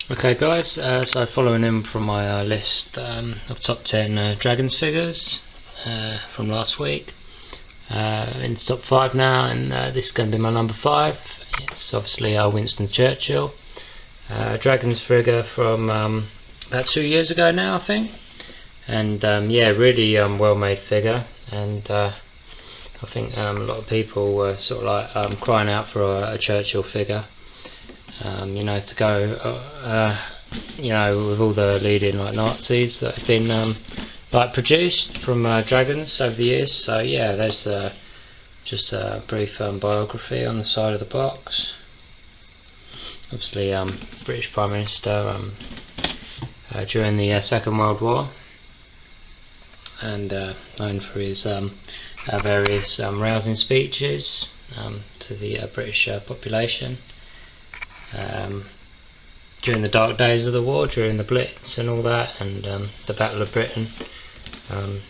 Okay guys, so following in from my list of top 10 Dragons figures from last week, in the top 5 now, and this is going to be my number 5. It's obviously Winston Churchill, Dragons figure from about 2 years ago now, I think, and yeah, really well made figure, and I think a lot of people were sort of like crying out for a Churchill figure. To go, with all the leading Nazis that have been produced from Dragons over the years. So yeah, there's just a brief biography on the side of the box. Obviously, British Prime Minister during the Second World War, and known for his various rousing speeches to the British population. During the dark days of the war, during the Blitz and all that, and the Battle of Britain,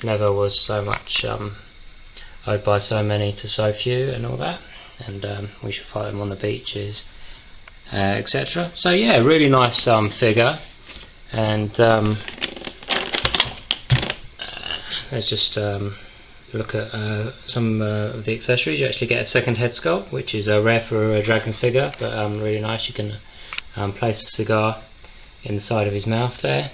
never was so much owed by so many to so few and all that, and we should fight them on the beaches, etc. So yeah, really nice figure, and let's just look at some of the accessories. You actually get a second head sculpt, which is rare for a Dragon figure, but really nice. You can place a cigar in the side of his mouth there.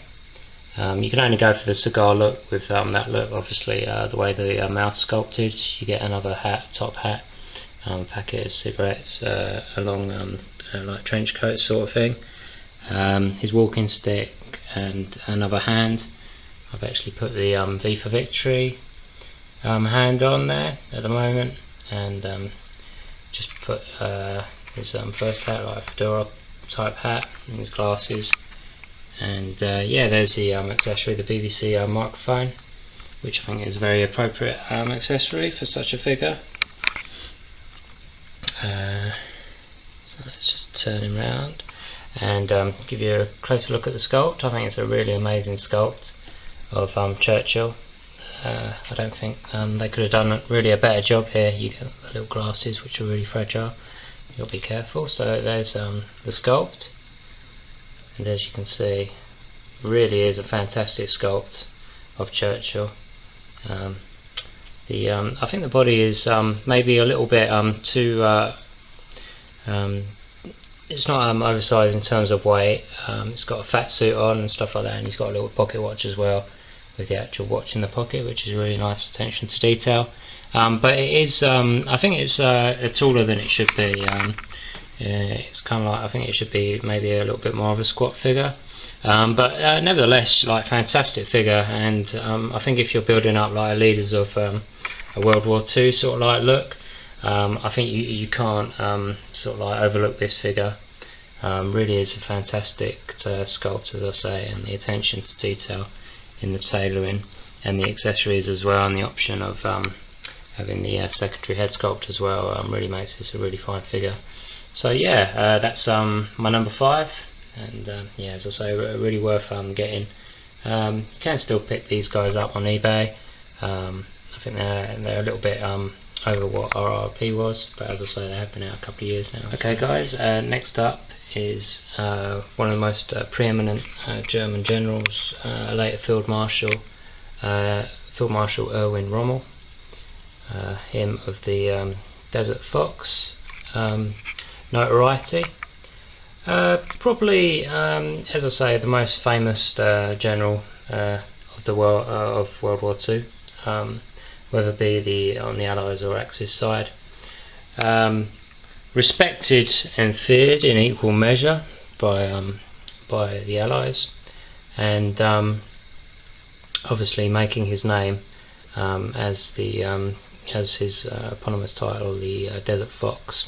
You can only go for the cigar look with that look. Obviously, the way the mouth's sculpted, you get another hat, top hat, packet of cigarettes, along like trench coat sort of thing. His walking stick and another hand. I've actually put the V for Victory hand on there at the moment, and just put his first hat, like a fedora type hat, and his glasses, and yeah, there's the accessory, the BBC microphone, which I think is a very appropriate accessory for such a figure. So let's just turn him around and give you a closer look at the sculpt. I think it's a really amazing sculpt of Churchill. I don't think they could have done really a better job here. You get the little glasses, which are really fragile. You'll be careful. So there's the sculpt, and as you can see, really is a fantastic sculpt of Churchill. I think the body is maybe a little bit too. It's not oversized in terms of weight. It's got a fat suit on and stuff like that, and he's got a little pocket watch as well, with the actual watch in the pocket, which is really nice attention to detail. But it is, I think it's taller than it should be. It's kind of like, I think it should be maybe a little bit more of a squat figure. But nevertheless, fantastic figure. And I think if you're building up leaders of a World War II sort of look, I think you can't sort of overlook this figure. Really is a fantastic sculpt, as I say, and the attention to detail in the tailoring and the accessories as well, and the option of having the secondary head sculpt as well really makes this a really fine figure. So yeah, that's my number 5, and yeah, as I say, really worth getting. You can still pick these guys up on eBay. I think they're a little bit over what RRP was, but as I say, they have been out a couple of years now. Okay guys, next up is one of the most preeminent German generals, later Field Marshal Erwin Rommel, him of the Desert Fox notoriety. Probably, as I say, the most famous general of the world of World War II, whether it be on the Allies or Axis side. Respected and feared in equal measure by the Allies, and obviously making his name as his eponymous title, the Desert Fox,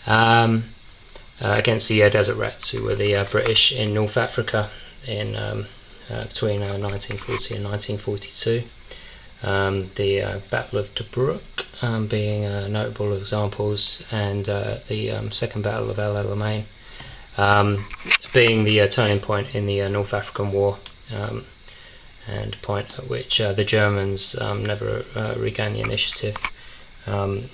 against the Desert Rats, who were the British in North Africa in between 1940 and 1942. The Battle of Tobruk being notable examples, and the Second Battle of El Alamein being the turning point in the North African War, and a point at which the Germans never regained the initiative in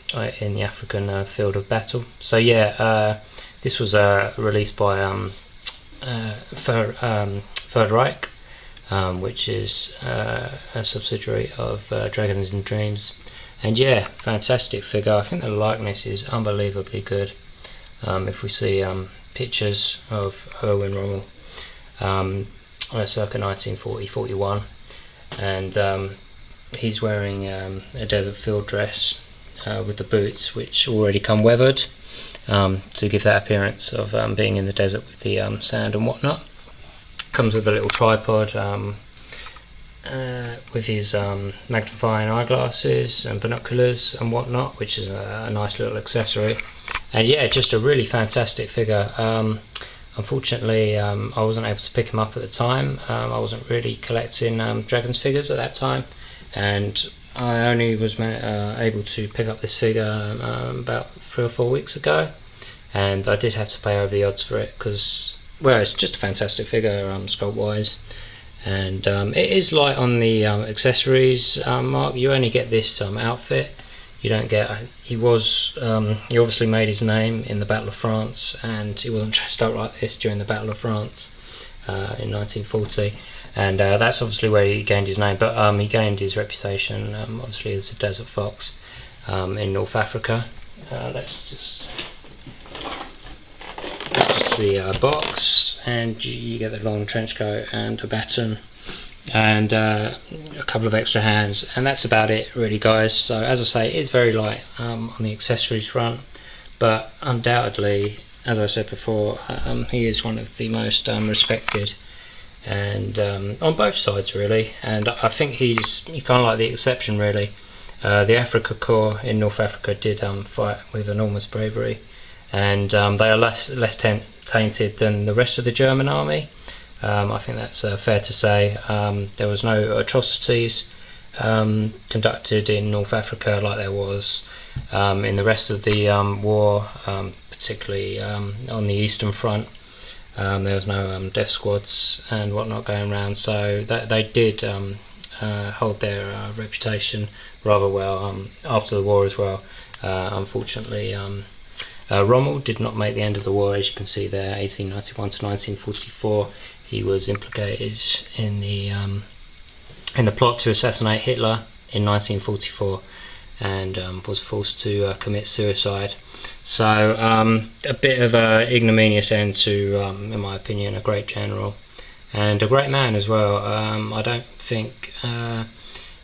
the African field of battle. So yeah, this was released by Third Reich, which is a subsidiary of Dragons and Dreams. And yeah, fantastic figure. I think the likeness is unbelievably good. If we see pictures of Erwin Rommel circa 1940-41, and he's wearing a desert field dress with the boots, which already come weathered, to give that appearance of being in the desert with the sand and whatnot. Comes with a little tripod with his magnifying eyeglasses and binoculars and whatnot, which is a nice little accessory. And yeah, just a really fantastic figure. Unfortunately, I wasn't able to pick him up at the time. I wasn't really collecting Dragons figures at that time, and I only was able to pick up this figure about 3 or 4 weeks ago, and I did have to pay over the odds for it because, well, it's just a fantastic figure sculpt wise, and it is light on the accessories. Mark, you only get this outfit. You don't get. He obviously made his name in the Battle of France, and he wasn't dressed up like this during the Battle of France in 1940, and that's obviously where he gained his name. But he gained his reputation obviously as a desert fox in North Africa. Let's just see a box, and you get the long trench coat and a baton and a couple of extra hands, and that's about it really, guys. So as I say, it's very light on the accessories front, but undoubtedly, as I said before, he is one of the most respected, and on both sides really, and I think he's kind of like the exception really. The Afrika Korps in North Africa did fight with enormous bravery, and they are less tainted than the rest of the German army. I think that's fair to say. There was no atrocities conducted in North Africa like there was in the rest of the war, particularly on the Eastern Front. There was no death squads and whatnot going around, so they did hold their reputation rather well after the war as well. Unfortunately, Rommel did not make the end of the war, as you can see there, 1891 to 1944. He was implicated in the plot to assassinate Hitler in 1944, and was forced to commit suicide. So a bit of an ignominious end to, in my opinion, a great general and a great man as well. I don't think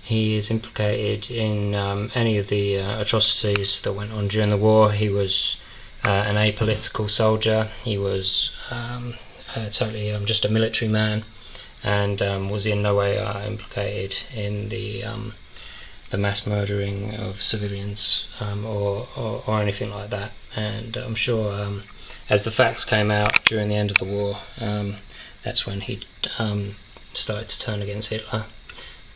he is implicated in any of the atrocities that went on during the war. He was an apolitical soldier. He was totally just a military man, and was in no way implicated in the mass murdering of civilians or anything like that. And I'm sure as the facts came out during the end of the war, that's when he started to turn against Hitler,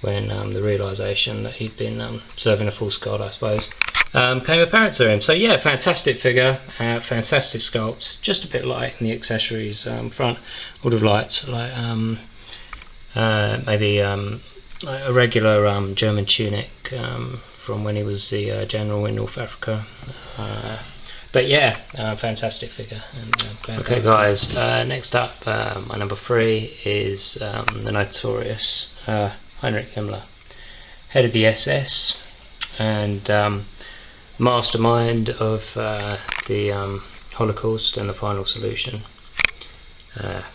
when the realisation that he'd been serving a false god, I suppose, came apparent to him. So yeah, fantastic figure, fantastic sculpt, just a bit light in the accessories front. Would have liked like maybe like a regular German tunic from when he was the general in North Africa. But yeah, fantastic figure. And, okay guys, next up, my number 3 is the notorious Heinrich Himmler, head of the SS and mastermind of the Holocaust and the final solution,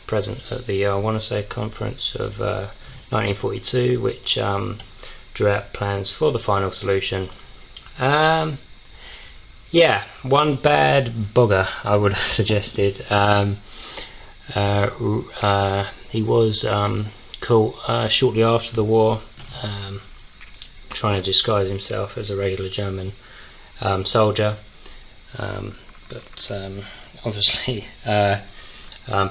present at the I want to say conference of 1942, which drew out plans for the final solution. Yeah, one bad bugger, I would have suggested. He was caught shortly after the war, trying to disguise himself as a regular German soldier, but obviously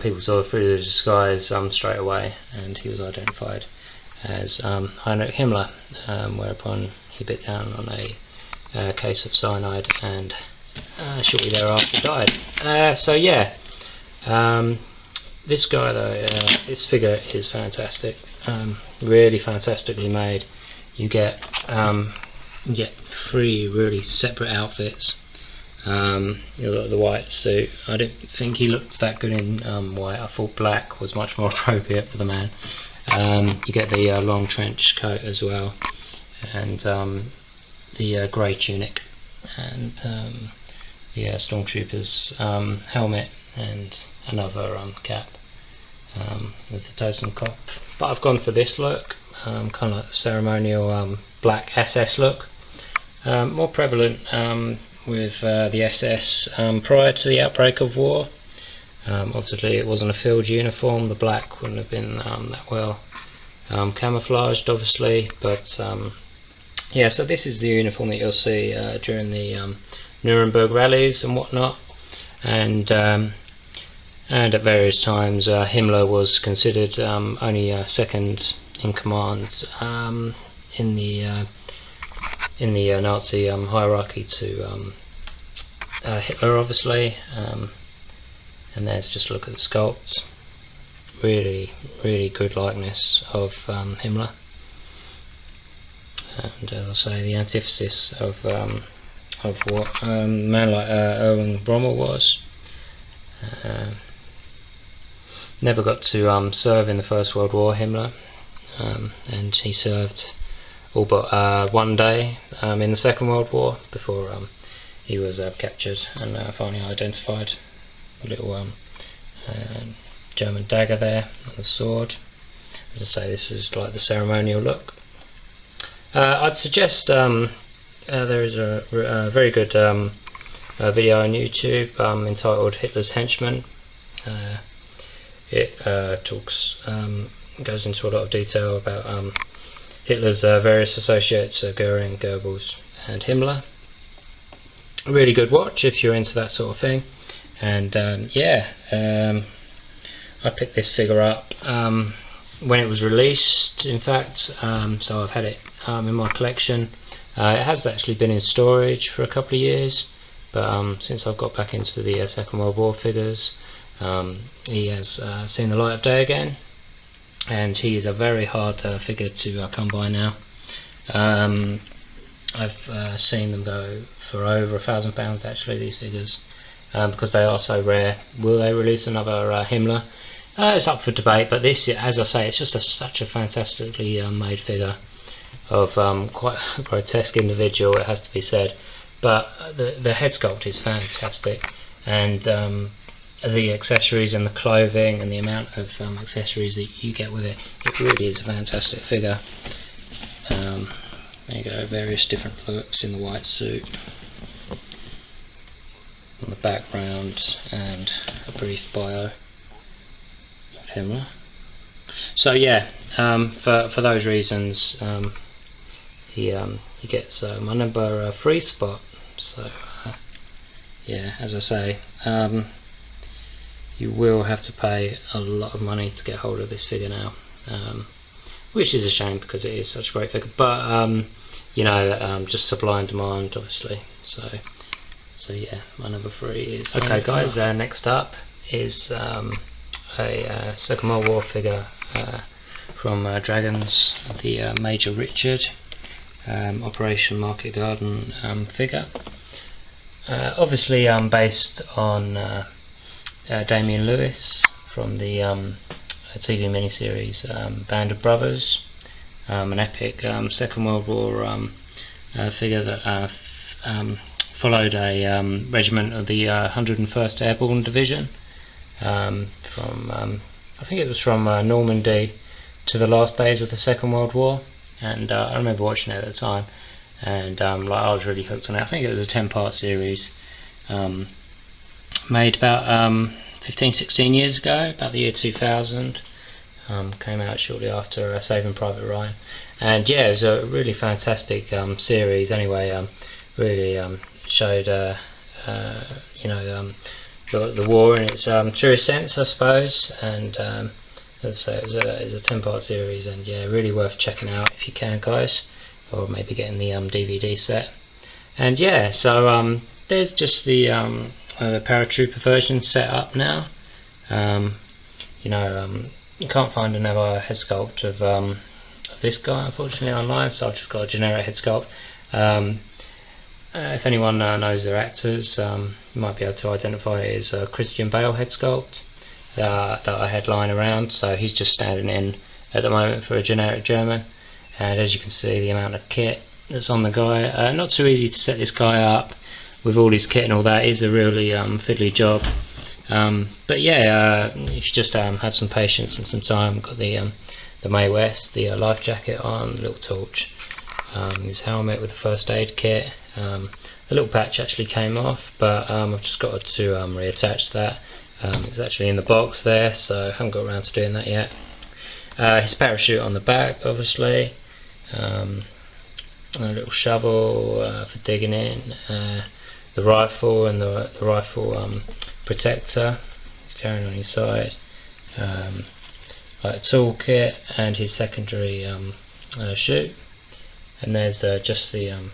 people saw through the disguise straight away, and he was identified as Heinrich Himmler, whereupon he bit down on a case of cyanide and shortly thereafter died. So yeah, this guy though, this figure is fantastic, really fantastically made. You get 3 really separate outfits, The white suit. I didn't think he looked that good in white. I thought black was much more appropriate for the man. You get the long trench coat as well, and the grey tunic, and the Stormtrooper's helmet, and another cap with the totem cap. But I've gone for this look, kind of like the ceremonial black SS look, more prevalent with the SS prior to the outbreak of war. Obviously it wasn't a field uniform, the black wouldn't have been that well camouflaged obviously, but yeah, so this is the uniform that you'll see during the Nuremberg rallies and whatnot, and at various times Himmler was considered only second in command in the Nazi hierarchy to Hitler, obviously. And there's just a look at the sculpt. Really good likeness of Himmler, and as I say, the antithesis of what a man like Erwin Rommel was. Never got to serve in the First World War, Himmler, and he served all but one day in the Second World War before he was captured and finally identified. The little German dagger there and the sword. As I say, this is like the ceremonial look. I'd suggest there is a very good video on YouTube entitled Hitler's Henchman. It goes into a lot of detail about Hitler's various associates, Goering, Goebbels and Himmler. A really good watch if you're into that sort of thing. And I picked this figure up when it was released, in fact, so I've had it in my collection. It has actually been in storage for a couple of years, but since I've got back into the Second World War figures, he has seen the light of day again, and he is a very hard figure to come by now. I've seen them go for over £1,000 actually, these figures. Because they are so rare. Will they release another Himmler? It's up for debate, but this, as I say, it's just such a fantastically made figure of quite a grotesque individual, it has to be said. But the head sculpt is fantastic, and the accessories and the clothing and the amount of accessories that you get with it, it really is a fantastic figure. There you go, various different looks in the white suit. On the background, and a brief bio of Himmler. So yeah, for those reasons, he gets my number 3 spot. So yeah, as I say, you will have to pay a lot of money to get hold of this figure now, which is a shame because it is such a great figure. But you know, just supply and demand, obviously. So yeah, my number 3 is... Okay guys, next up is a Second World War figure from Dragons, the Major Richard Operation Market Garden figure. Obviously based on Damien Lewis from the TV miniseries Band of Brothers, an epic Second World War figure that followed a regiment of the 101st Airborne Division from I think it was from Normandy to the last days of the Second World War, and I remember watching it at the time, and like I was really hooked on it. I think it was a 10-part series made about 15-16 years ago, about the year 2000. Came out shortly after Saving Private Ryan, and yeah, it was a really fantastic series anyway. Really showed you know, the war in its truest sense, I suppose, and as I say, it's a 10-part series, and yeah, really worth checking out if you can, guys, or maybe getting the DVD set. And yeah, so there's just the paratrooper version set up now. You know, you can't find another head sculpt of this guy, unfortunately, online, so I've just got a generic head sculpt. if anyone knows their actors, you might be able to identify it as a Christian Bale head sculpt that I had lying around. So he's just standing in at the moment for a generic German, and as you can see, the amount of kit that's on the guy, not too easy to set this guy up with all his kit and all that. Is a really fiddly job, but yeah, if you just have some patience and some time. Got the Mae West, the life jacket on, the little torch, his helmet with the first aid kit. The little patch actually came off, but I've just got to reattach that. It's actually in the box there, so I haven't got around to doing that yet. His parachute on the back, obviously. A little shovel for digging in. The rifle and the rifle protector he's carrying on his side. Like a toolkit and his secondary chute. And there's just the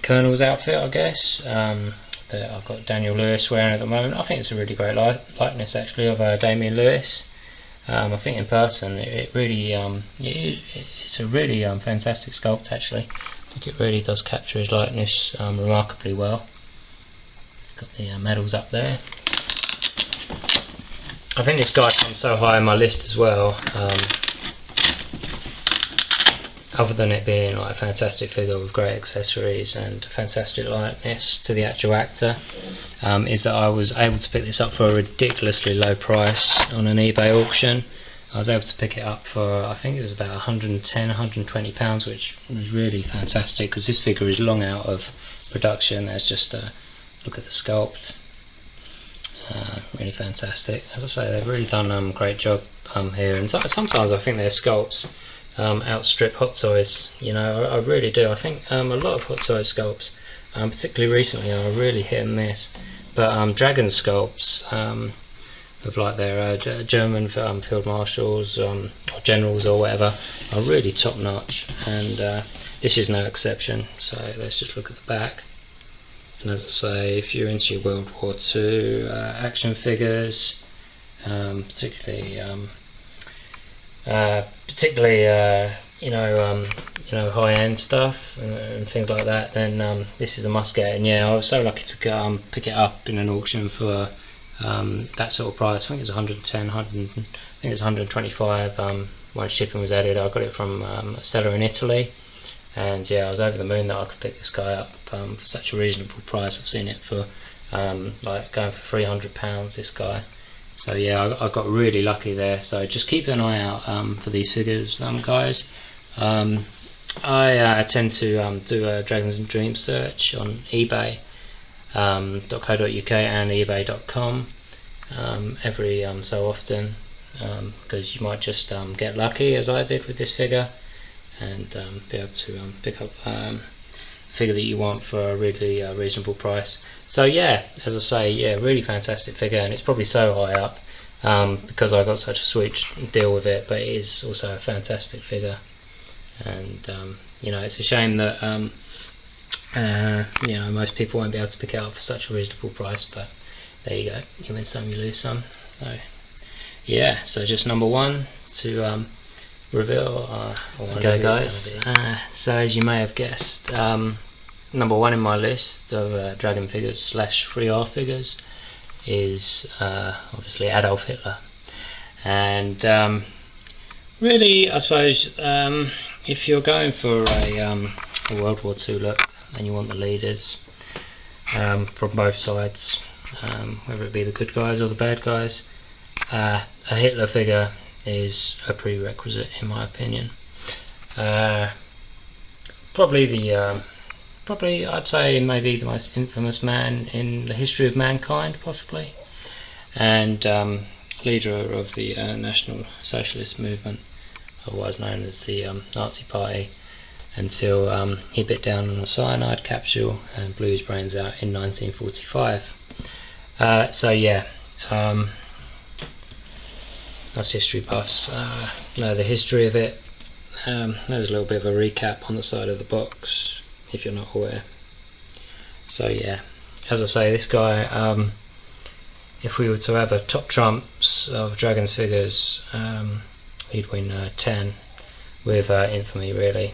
Colonel's outfit, I guess, that I've got Daniel Lewis wearing at the moment. I think it's a really great likeness actually of Damien Lewis. I think in person it really it's a really fantastic sculpt actually. I think it really does capture his likeness remarkably well. It's got the medals up there. I think this guy comes so high on my list as well. Other than it being like a fantastic figure with great accessories and fantastic likeness to the actual actor, is that I was able to pick this up for a ridiculously low price on an eBay auction. I was able to pick it up for, I think it was about 110, 120 pounds, which was really fantastic because this figure is long out of production. There's just a look at the sculpt, really fantastic. As I say, they've really done a great job here, and sometimes I think their sculpts outstrip Hot Toys. You know, I really do. I think a lot of Hot Toys sculpts, particularly recently, are really hit and miss. But Dragon sculpts of like their German field marshals or generals or whatever are really top notch, and this is no exception. So let's just look at the back. And as I say, if you're into your World War II action figures, particularly high-end stuff and things like that, then this is a must-get. And yeah, I was so lucky to pick it up in an auction for that sort of price. I think it was 110, I think it was 125 when shipping was added. I got it from a seller in Italy, and yeah, I was over the moon that I could pick this guy up for such a reasonable price. I've seen it for like going for £300, this guy. So yeah, I got really lucky there. So just keep an eye out for these figures, guys. I tend to do a Dragons and Dreams search on eBay, .co.uk and ebay.com every so often, because you might just get lucky, as I did with this figure, and be able to pick up a figure that you want for a really reasonable price. So yeah, as I say, yeah, really fantastic figure, and it's probably so high up because I got such a sweet deal with it, but it is also a fantastic figure. And you know, it's a shame that you know, most people won't be able to pick it up for such a reasonable price, but there you go, you win some, you lose some. So yeah, so just number one to reveal. Okay guys, so as you may have guessed, number one in my list of Dragon figures slash 3R figures is obviously Adolf Hitler. And really, I suppose, if you're going for a World War II look and you want the leaders from both sides, whether it be the good guys or the bad guys, a Hitler figure is a prerequisite in my opinion. Probably I'd say maybe the most infamous man in the history of mankind, possibly, and leader of the National Socialist movement, otherwise known as the Nazi Party, until he bit down on a cyanide capsule and blew his brains out in 1945. So yeah, us history buffs know the history of it. There's a little bit of a recap on the side of the box if you're not aware. So yeah, as I say, this guy, if we were to have a top trumps of Dragons figures, he'd win 10 with infamy, really.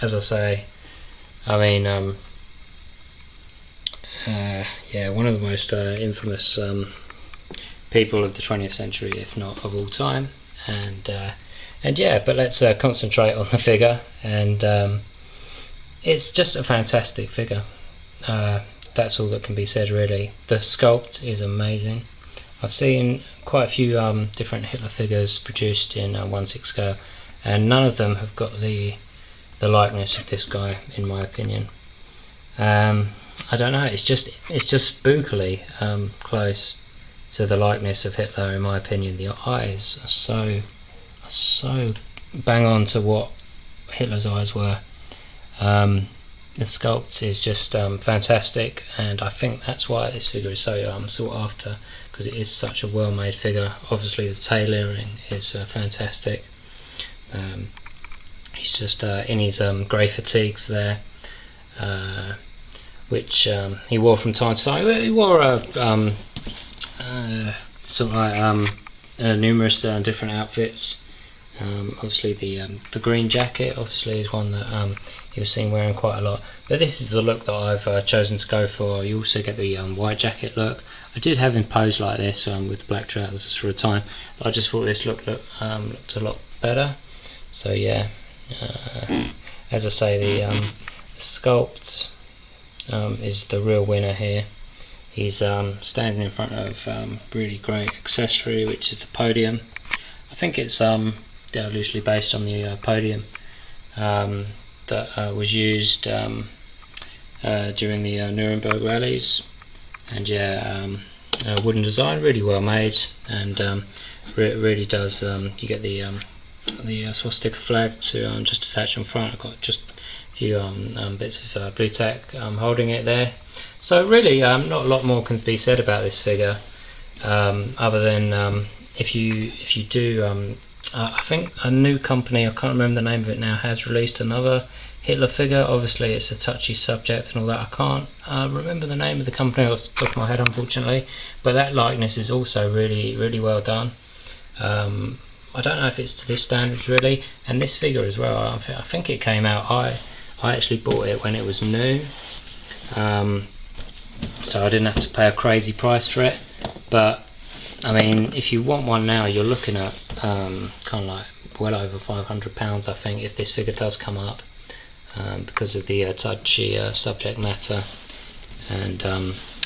As I say, I mean, yeah, one of the most infamous people of the 20th century, if not of all time. And yeah, but let's concentrate on the figure, and it's just a fantastic figure. That's all that can be said, really. The sculpt is amazing. I've seen quite a few different Hitler figures produced in 1/6 scale, and none of them have got the likeness of this guy, in my opinion. I don't know. It's just spookily close to the likeness of Hitler, in my opinion. The eyes are so bang on to what Hitler's eyes were. The sculpt is just fantastic, and I think that's why this figure is so sought after, because it is such a well-made figure. Obviously, the tailoring is fantastic. He's just in his grey fatigues there, which he wore from time to time. He wore sort of like numerous different outfits. Obviously, the green jacket obviously is one that he was seen wearing quite a lot. But this is the look that I've chosen to go for. You also get the white jacket look. I did have him posed like this with black trousers for a time, but I just thought this looked a lot better. So yeah, as I say, the sculpt is the real winner here. He's standing in front of really great accessory, which is the podium. I think it's loosely based on the podium that was used during the Nuremberg rallies, and yeah, wooden design, really well made, and really does. You get the swastika flag to just attach on front. I've got just a few bits of blue tack holding it there. So really, not a lot more can be said about this figure, other than if you do. I think a new company, I can't remember the name of it now, has released another Hitler figure. Obviously it's a touchy subject and all that. I can't remember the name of the company off the top of my head, unfortunately, but that likeness is also really well done. I don't know if it's to this standard really, and this figure as well, I think it came out, I actually bought it when it was new, so I didn't have to pay a crazy price for it. But I mean, if you want one now, you're looking at kind of like well over £500, I think, if this figure does come up, because of the touchy subject matter and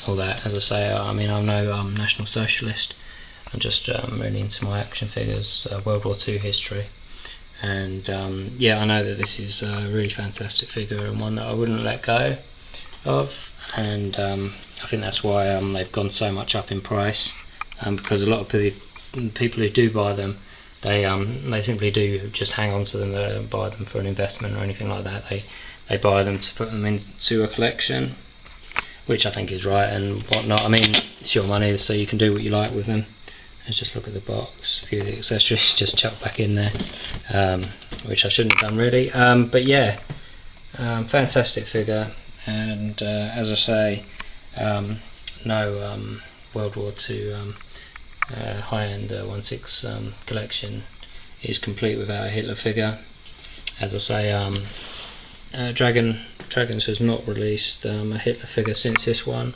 all that. As I say, I mean, I'm no National Socialist. I'm just really into my action figures, World War II history, and yeah, I know that this is a really fantastic figure and one that I wouldn't let go of, and I think that's why they've gone so much up in price. Because a lot of people who do buy them, they simply do just hang on to them. They don't buy them for an investment or anything like that. They buy them to put them into a collection, which I think is right and whatnot. I mean, it's your money, so you can do what you like with them. Let's just look at the box. A few of the accessories just chucked back in there, which I shouldn't have done really. But yeah, fantastic figure, and as I say, no World War II high-end 1/6 collection is complete without a Hitler figure. As I say, Dragons has not released a Hitler figure since this one,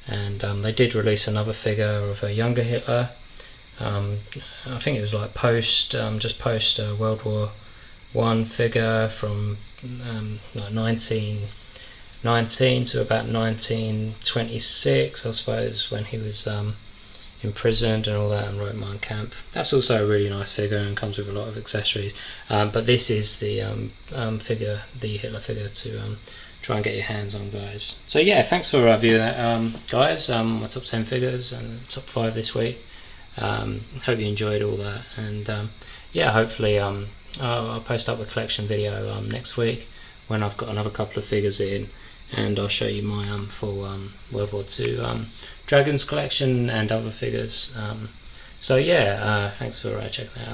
and they did release another figure of a younger Hitler. I think it was like just post World War I figure from like 1919 to about 1926, I suppose, when he was imprisoned and all that, and wrote Mein Kampf. That's also a really nice figure and comes with a lot of accessories. But this is the figure, the Hitler figure, to try and get your hands on, guys. So yeah, thanks for viewing that, guys. My top 10 figures and top 5 this week. Hope you enjoyed all that, and yeah, hopefully I'll post up a collection video next week when I've got another couple of figures in, and I'll show you my full World War II Dragons collection and other figures. So yeah, thanks for checking that out.